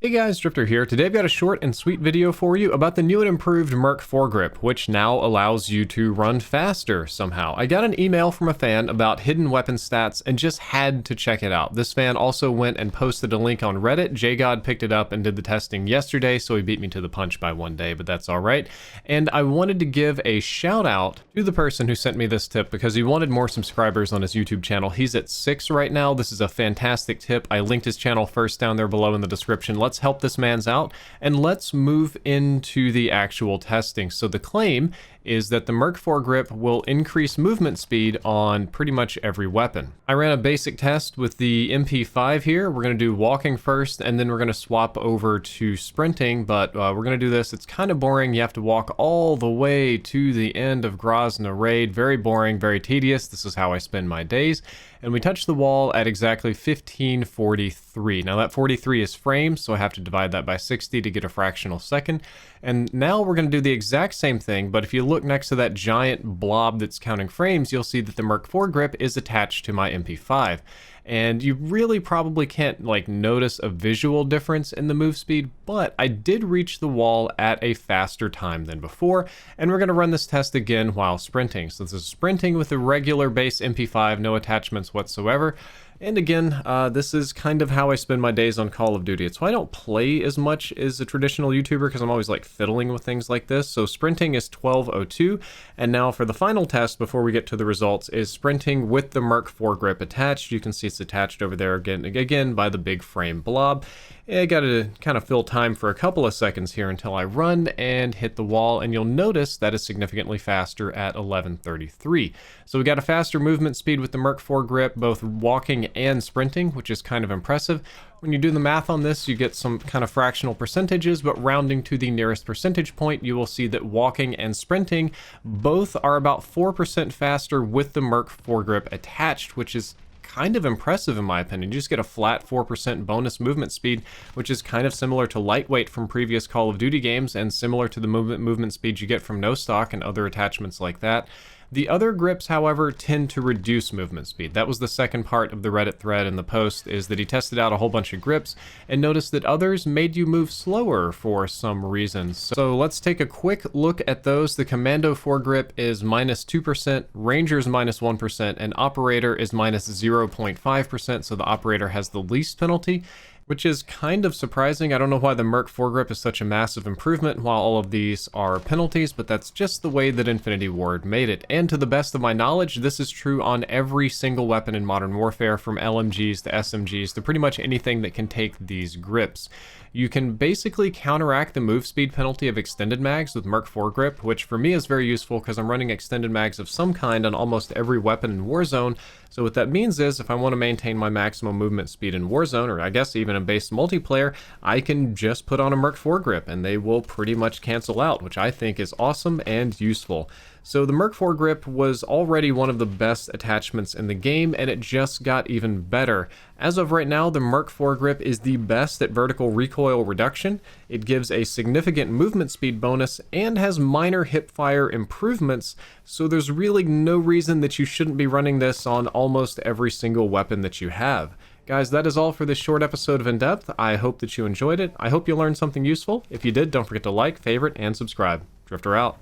Hey guys, Drifter here. Today I've got a short and sweet video for you about the new and improved Merc Foregrip, which now allows you to run faster somehow. I got an email from a fan about hidden weapon stats and just had to check it out. This fan also went and posted a link on Reddit. JGod picked it up and did the testing yesterday, so he beat me to the punch by one day, but that's alright. And I wanted to give a shout out to the person who sent me this tip because he wanted more subscribers on his YouTube channel. He's at 6 right now. This is a fantastic tip. I linked his channel first down there below in the description. Let's help this man's out and let's move into the actual testing. So the claim is that the Merc Foregrip will increase movement speed on pretty much every weapon. I ran a basic test with the MP5 here. We're going to do walking first and then we're going to swap over to sprinting, but we're going to do this. It's kind of boring. You have to walk all the way to the end of Grozna Raid. Very boring, very tedious. This is how I spend my days. And we touch the wall at exactly 1543. Now that 43 is frames, so I have to divide that by 60 to get a fractional second. And now we're going to do the exact same thing, but if you look next to that giant blob that's counting frames, you'll see that the Merc Foregrip is attached to my MP5. And you really probably can't notice a visual difference in the move speed, but I did reach the wall at a faster time than before, and we're going to run this test again while sprinting. So this is sprinting with a regular base MP5, no attachments whatsoever. And again, this is kind of how I spend my days on Call of Duty. It's why I don't play as much as a traditional YouTuber, because I'm always fiddling with things like this. So sprinting is 12:02, and now for the final test before we get to the results is sprinting with the Merc Foregrip attached. You can see it's attached over there again by the big frame blob. I got to kind of fill time for a couple of seconds here until I run and hit the wall, and you'll notice that is significantly faster at 11:33. So we got a faster movement speed with the Merc Foregrip, both walking and sprinting, which is kind of impressive. When you do the math on this, you get some kind of fractional percentages, but rounding to the nearest percentage point, you will see that walking and sprinting both are about 4% faster with the Merc Foregrip attached, which is kind of impressive in my opinion. You just get a flat 4% bonus movement speed, which is kind of similar to lightweight from previous Call of Duty games and similar to the movement speed you get from no stock and other attachments like that. The other grips, however, tend to reduce movement speed. That was the second part of the Reddit thread in the post, is that he tested out a whole bunch of grips and noticed that others made you move slower for some reason. So let's take a quick look at those. The Commando Foregrip is -2%, Ranger's -1%, and Operator is -0.5%, so the Operator has the least penalty, which is kind of surprising. I don't know why the Merc Foregrip is such a massive improvement while all of these are penalties, but that's just the way that Infinity Ward made it. And to the best of my knowledge, this is true on every single weapon in Modern Warfare, from LMGs to SMGs to pretty much anything that can take these grips. You can basically counteract the move speed penalty of extended mags with Merc Foregrip, which for me is very useful because I'm running extended mags of some kind on almost every weapon in Warzone. So what that means is if I want to maintain my maximum movement speed in Warzone, or I guess even in base multiplayer, I can just put on a Merc Foregrip and they will pretty much cancel out, which I think is awesome and useful. So the Merc Foregrip was already one of the best attachments in the game, and it just got even better. As of right now, the Merc Foregrip is the best at vertical recoil reduction. It gives a significant movement speed bonus and has minor hipfire improvements, so there's really no reason that you shouldn't be running this on almost every single weapon that you have. Guys, that is all for this short episode of In Depth. I hope that you enjoyed it. I hope you learned something useful. If you did, don't forget to like, favorite, and subscribe. Drifter out.